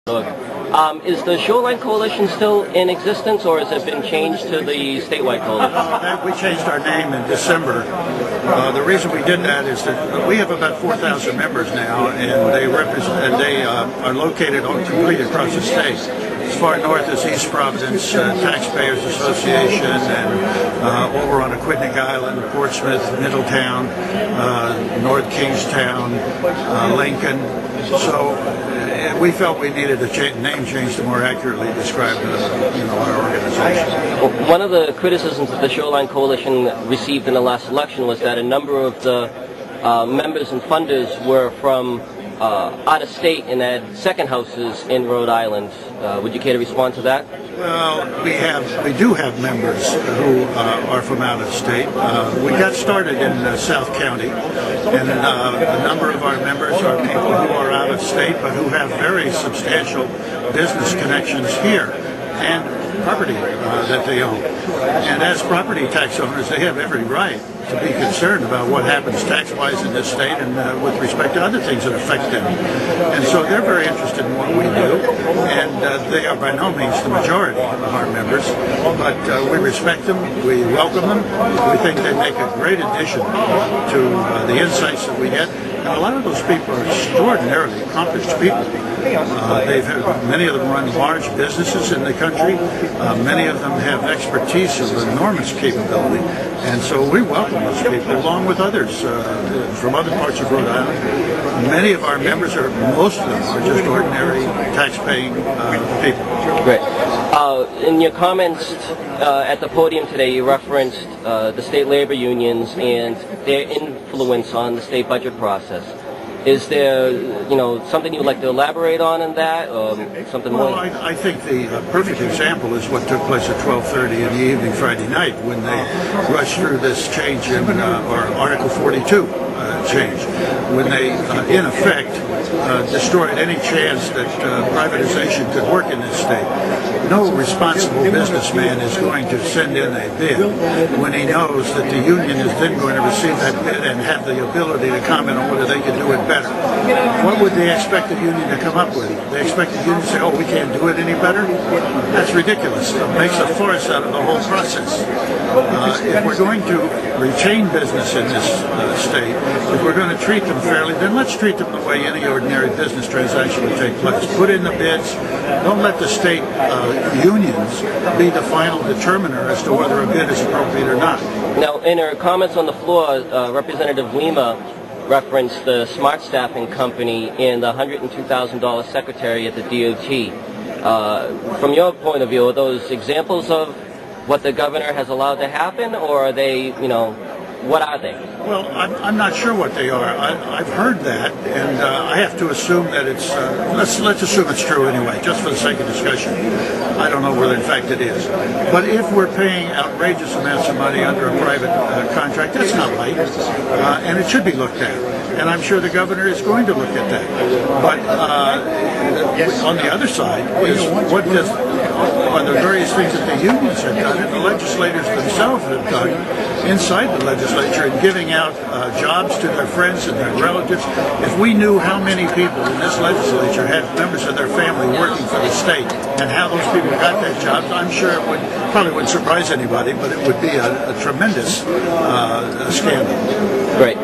Is the Shoreline Coalition still in existence, or has it been changed to the Statewide Coalition? We changed our name in December. The reason we did that is that we have about 4,000 members now, and they are located completely across the state. As far north as East Providence Taxpayers Association, and over on Aquidneck Island, Portsmouth, Middletown, North Kingstown, Lincoln. So we felt we needed a name change to more accurately describe our organization. Well, one of the criticisms that the Shoreline Coalition received in the last election was that a number of the members and funders were from out of state and had second houses in Rhode Island. Would you care to respond to that? Well, we do have members who are from out of state. We got started in South County, and a number of our members are people who are out of state but who have very substantial business connections here and property that they own. And as property tax owners, they have every right to be concerned about what happens tax-wise in this state and with respect to other things that affect them. And so they're very interested in what we do, and they are by no means the majority of our members, but we respect them, we welcome them, we think they make a great addition to the insights that we get. And a lot of those people are extraordinarily accomplished people. Many of them run large businesses in the country. Many of them have expertise of enormous capability. And so we welcome those people, along with others from other parts of Rhode Island. Many of our members, most of them, are just ordinary tax-paying people. Great. In your comments at the podium today, you referenced the state labor unions and their influence on the state budget process. Is there, something you'd like to elaborate on in that, or something more? Well, I think the perfect example is what took place at 12:30 in the evening Friday night when they rushed through this change in, or Article 42 change, when they, in effect, destroyed any chance that privatization could work in this state. No responsible businessman is going to send in a bid when he knows that the union is then going to receive that bid and have the ability to comment on whether they can do it better. What would they expect the union to come up with? They expect the union to say, oh, we can't do it any better? That's ridiculous. It makes a farce out of the whole process. If we're going to retain business in this state, if we're going to treat them fairly, then let's treat them the way any ordinary business transaction would take place. Put in the bids. Don't let the state unions be the final determiner as to whether a bid is appropriate or not. Now, in her comments on the floor, Representative Lima referenced the Smart Staffing Company and the $102,000 secretary at the DOT. From your point of view, are those examples of what the governor has allowed to happen, or are they, what are they? Well, I'm not sure what they are. I've heard that, and I have to assume that it's, let's assume it's true anyway, just for the sake of discussion. I don't know whether in fact it is. But if we're paying outrageous amounts of money under a private contract, that's not right, and it should be looked at. And I'm sure the governor is going to look at that. But on the other side is are the various things that the unions have done and the legislators themselves have done inside the legislature in giving out jobs to their friends and their relatives. If we knew how many people in this legislature had members of their family working for the state and how those people got that job, I'm sure it probably wouldn't surprise anybody, but it would be a tremendous scandal. Great.